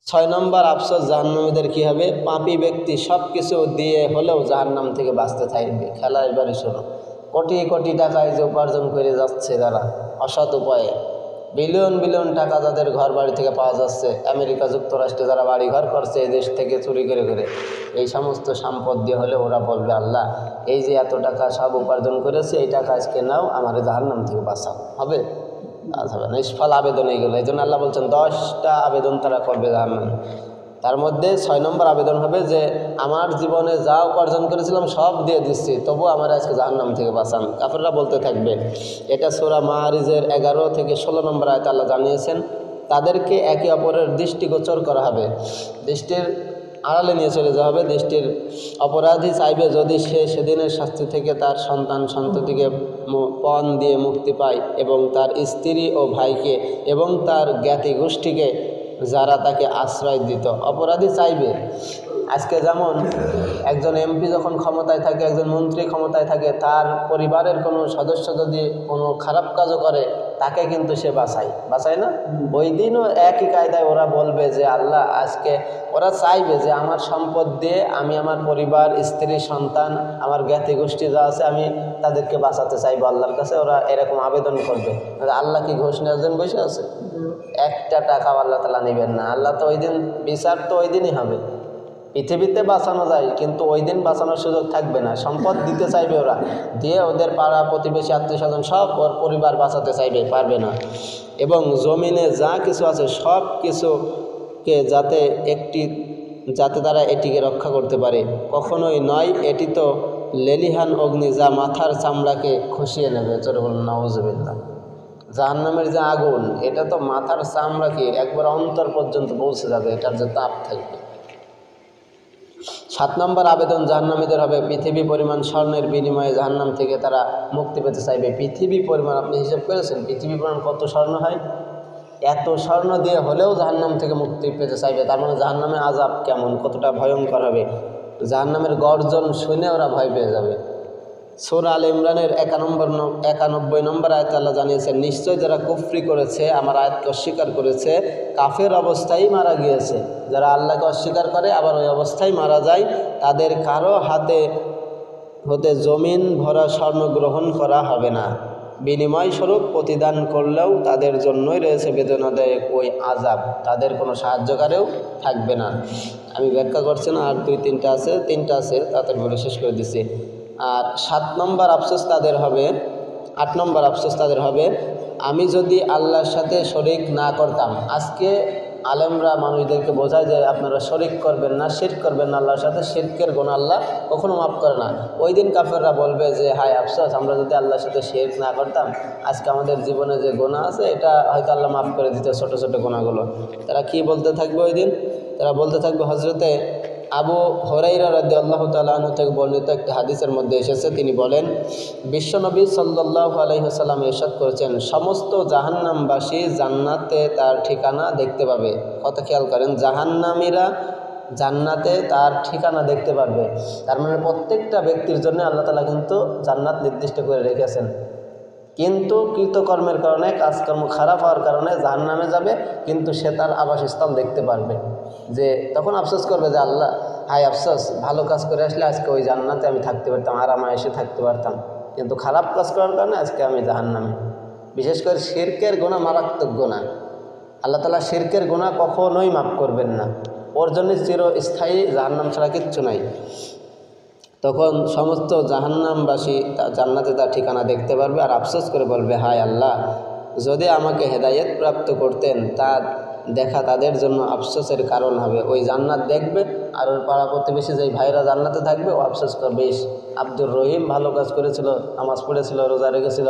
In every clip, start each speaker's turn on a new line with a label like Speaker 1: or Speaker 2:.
Speaker 1: ছয় নম্বর আফসোস জাহান্নামীদের কি হবে? পাপী ব্যক্তি সব কিছু দিয়ে হলেও জাহান্নাম থেকে বাঁচতে থাকবে। খেলা এবারে শোনো, কোটি কোটি টাকায় যে উপার্জন করে যাচ্ছে যারা অসৎ উপায়ে, বিলিয়ন বিলিয়ন টাকা যাদের ঘর বাড়ি থেকে পাওয়া যাচ্ছে, আমেরিকা যুক্তরাষ্ট্রে যারা বাড়ি ঘর করছে এই দেশ থেকে চুরি করে করে, এই সমস্ত সম্পদ দিয়ে হলে ওরা বলবে আল্লাহ এই যে এত টাকা সব উপার্জন করেছে, এই টাকা আজকে নাও, আমার জাহান্নাম থেকে বাঁচাও। হবে? আজ হবে না, নিষ্ফল আবেদন এইগুলো। এই জন্য আল্লাহ বলছেন 10টা আবেদন তারা করবে জাহান্নামে। তার মধ্যে 6 নম্বর আবেদন হবে যে আমার জীবনে যা উপার্জন করেছিলাম সব দিয়ে দিচ্ছি, তবু আমার আজকে জাহান্নাম থেকে বাঁচান। কাফেররা বলতে থাকবে। এটা সূরা মাআরিজের 11 থেকে 16 নম্বর আয়াতে আল্লাহ জানিয়েছেন তাদেরকে একে অপরের দৃষ্টিগোচর করা হবে, দৃষ্টির আড়ালে নিয়ে চলে যাওয়া হবে। দৃষ্টির অপরাধী চাইবে যদি সে সেদিনের শাস্তি থেকে তার সন্তান সন্ততিকে পণ দিয়ে মুক্তি পায় এবং তার স্ত্রী ও ভাইকে এবং তার জ্ঞাতি গোষ্ঠীকে যারা তাকে আশ্রয় দিত। অপরাধী চাইবে। আজকে যেমন একজন এমপি যখন ক্ষমতায় থাকে, একজন মন্ত্রী ক্ষমতায় থাকে, তার পরিবারের কোনো সদস্য যদি কোনো খারাপ কাজও করে তাকে কিন্তু সে বাঁচায় না? ওই দিনও একই কায়দায় ওরা বলবে যে আল্লাহ আজকে, ওরা চাইবে যে আমার সম্পদ দিয়ে আমি আমার পরিবার, স্ত্রী, সন্তান, আমার জ্ঞাতি গোষ্ঠী যা আছে আমি তাদেরকে বাঁচাতে চাইবো আল্লাহর কাছে। ওরা এরকম আবেদন করবে। আল্লাহ কি ঘোষ নেওয়ার জন্য বসে আছে? একটা টাকাও আল্লাহ তাআলা নেবেন না। আল্লাহ তো ওই দিন বিচার তো ওই দিনই হবে। পৃথিবীতে বাঁচানো যায় কিন্তু ওই দিন বাঁচানোর সুযোগ থাকবে না। সম্পদ দিতে চাইবে ওরা, দিয়ে ওদের পাড়া প্রতিবেশী আত্মীয় স্বজন সব ওর পরিবার বাঁচাতে চাইবে, পারবে না। এবং জমিনে যা কিছু আছে সব কিছুকে যাতে তারা এটিকে রক্ষা করতে পারে, কখনোই নয়। এটি তো লেলিহান অগ্নি যা মাথার চামড়াকে খসিয়ে নেবে। চলে বলুন নাউজুবিল্লাহ। জাহান্নামের যে আগুন, এটা তো মাথার চামড়াকে একবার অন্তর পর্যন্ত পৌঁছে যাবে, এটার যে তাপ থাকবে। 7 নম্বর আবেদন জাহান্নামীদের হবে পৃথিবী পরিমাণ স্বর্ণের বিনিময়ে জাহান্নাম থেকে তারা মুক্তি পেতে চাইবে। পৃথিবী পরিমাণ, আপনি হিসাব করেছেন পৃথিবী পরিমাণ কত স্বর্ণ হয়? এত স্বর্ণ দিয়ে হলেও জাহান্নাম থেকে মুক্তি পেতে চাইবে। তার মানে জাহান্নামে আযাব কেমন, কতটা ভয়ঙ্কর হবে, জাহান্নামের গর্জন শুনে ওরা ভয় পেয়ে যাবে। সূরা আলে ইমরানের 91 নম্বর আয়াতে আল্লাহ জানিয়েছেন নিশ্চয় যারা কুফরি করেছে, আমার আয়াতকে অস্বীকার করেছে, কাফের অবস্থায় মারা গিয়েছে। যারা আল্লাহকে অস্বীকার করে আবার ওই অবস্থায় মারা যায়, তাদের কারো হতে জমিন ভরা স্বর্ণ গ্রহণ করা হবে না। বিনিময় স্বরূপ প্রতিদান করলেও তাদের জন্যই রয়েছে বেদনাদায়ক ওই আযাব, তাদের কোনো সাহায্যকারেও থাকবে না। আমি ব্যাখ্যা করছি না, আর 2-3টা আছে, 3টা আছে, তাড়াতাড়ি বলে শেষ করে দিচ্ছি। আর 7 নম্বর আফসোস তাদের হবে, 8 নম্বর আফসোস তাদের হবে আমি যদি আল্লাহর সাথে শরিক না করতাম। আজকে আলেমরা মানুষদেরকে বোঝায় যে আপনারা শরিক করবেন না, শিরক করবেন না আল্লাহর সাথে, শিরকের গুনাহ আল্লাহ কখনো মাফ করে না। ওই দিন কাফেররা বলবে যে হায় আফসোস, আমরা যদি আল্লাহর সাথে শিরক না করতাম আজকে আমাদের জীবনে যে গুনাহ আছে এটা হয়তো আল্লাহ মাফ করে দিত, ছোট ছোট গুনাহগুলো। তারা কি বলতে থাকবে ওই দিন? তারা বলতে থাকবে, হযরতে আবু হুরায়রা রাদিয়াল্লাহু তাআলা আনহু থেকে বর্ণিত একটি হাদিসের মধ্যে এসেছে, তিনি বলেন বিশ্বনবী সাল্লাল্লাহু আলাইহি ওয়াসাল্লাম ইরশাদ করেছেন সমস্ত জাহান্নামবাসী জান্নাতে তার ঠিকানা দেখতে পাবে। কথা খেয়াল করেন, জাহান্নামীরা জান্নাতে তার ঠিকানা দেখতে পারবে। তার মানে প্রত্যেকটা ব্যক্তির জন্য আল্লাহ তাআলা কিন্তু জান্নাত নির্দিষ্ট করে রেখেছেন। কিন্তু কৃতকর্মের কারণে, কাজকর্ম খারাপ হওয়ার কারণে জাহান্নামে যাবে, কিন্তু সে তার আবাসস্থল দেখতে পারবে। যে তখন আফসোস করবে যে আল্লাহ হায় আফসোস, ভালো কাজ করে আসলে আজকে ওই জান্নাতে আমি থাকতে পারতাম, আরামে এসে থাকতে পারতাম, কিন্তু খারাপ কাজ করার কারণে আজকে আমি জাহান্নামে। বিশেষ করে শিরকের গুনাহ মারাত্মক গুনাহ। আল্লাহ তাআলা শিরকের গুনাহ কখনোই মাফ করবেন না, ওর জন্য চিরস্থায়ী জাহান্নাম ছাড়া কিচ্ছু নাই। তখন সমস্ত জাহান্নামবাসী জান্নাতে তার ঠিকানা দেখতে পারবে আর আফসোস করে বলবে হায় আল্লাহ, যদি আমাকে হেদায়েত প্রাপ্ত করতেন, তা দেখা তাদের জন্য আফসোসের কারণ হবে। ওই জান্নাত দেখবে আর ওর পাড়া প্রতিবেশী যেই ভাইরা জান্নাতে থাকবে ও আফসোস করবে, আব্দুর রহিম ভালো কাজ করেছিল, নামাজ পড়েছিল, রোজা রেখেছিল,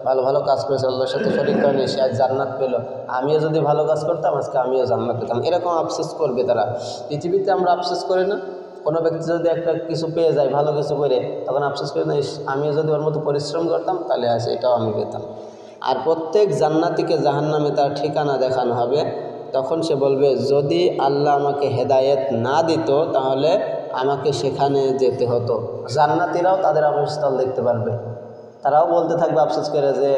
Speaker 1: ভালো ভালো কাজ করেছিল, আল্লাহর সাথে শরীক করেনি, সে আজ জান্নাত পেল, আমিও যদি ভালো কাজ করতাম আজকে আমিও জান্নাত পেতাম। এরকম আফসোস করবে তারা। পৃথিবীতে আমরা আফসোস করি না? কোনো ব্যক্তি যদি একটা কিছু পেয়ে যায় ভালো কিছু করে, তখন আফসোস করে না, আমিও যদি ওর মতো পরিশ্রম করতাম তাহলে আছে এটাও আমি পেতাম। আর প্রত্যেক জান্নাতীকে জাহান্নামে তার ঠিকানা দেখানো হবে। তখন সে বলবে যদি আল্লাহ আমাকে হেদায়েত না দিত তাহলে আমাকে সেখানে যেতে হতো। জান্নাতীরাও তাদের আবাসস্থল দেখতে পারবে। তারাও বলতে থাকবে আফসোস করে যে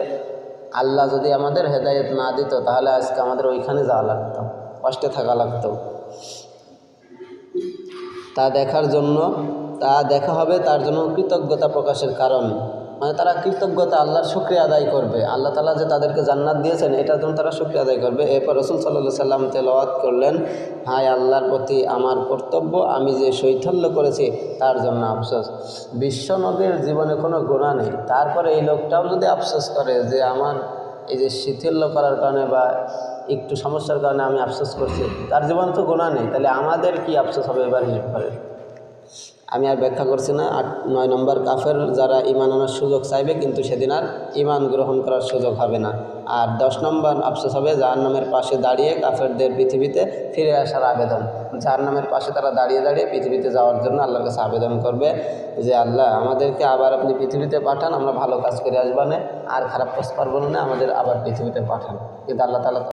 Speaker 1: আল্লাহ যদি আমাদের হেদায়েত না দিত তাহলে আজকে আমাদের ওইখানে যাওয়া লাগতো, কষ্টে থাকা লাগতো। তা দেখার জন্য, তা দেখা হবে তার জন্য কৃতজ্ঞতা প্রকাশের কারণ, মানে তারা কৃতজ্ঞতা আল্লাহর শুকরিয়া আদায় করবে, আল্লাহ তাআলা যে তাদেরকে জান্নাত দিয়েছেন এটার জন্য তারা শুকরিয়া আদায় করবে। এরপর রাসূল সাল্লাল্লাহু আলাইহি সাল্লাম তেলাওয়াত করলেন, হায় আল্লাহর প্রতি আমার কর্তব্য, আমি যে শৈথল্য করেছি তার জন্য আফসোস। বিশ্বনবীর জীবনে কোনো গুনাহ নেই, তারপরে এই লোকটাও যদি আফসোস করে যে আমার এই যে শিথিল্য করার কারণে বা একটু সমস্যার কারণে আমি আফসোস করছি, তার জীবনে তো গুনাহ নেই, তাহলে আমাদের কি আফসোস হবে এবার হিসেব করে। আমি আর ব্যাখ্যা করছি না। 9 নম্বর কাফের যারা ঈমান আনার সুযোগ চাইবে কিন্তু সেদিন আর ঈমান গ্রহণ করার সুযোগ হবে না। আর 10 নম্বর আফসোস হবে জাহান্নামের পাশে দাঁড়িয়ে কাফেরদের পৃথিবীতে ফিরে আসার আবেদন। জাহান্নামের পাশে তারা দাঁড়িয়ে দাঁড়িয়ে পৃথিবীতে যাওয়ার জন্য আল্লাহর কাছে আবেদন করবে যে আল্লাহ আমাদেরকে আবার আপনি পৃথিবীতে পাঠান, আমরা ভালো কাজ করে আসবানে, আর খারাপ কাজ পারবো না, আমাদের আবার পৃথিবীতে পাঠান। কিন্তু আল্লাহ তাআলা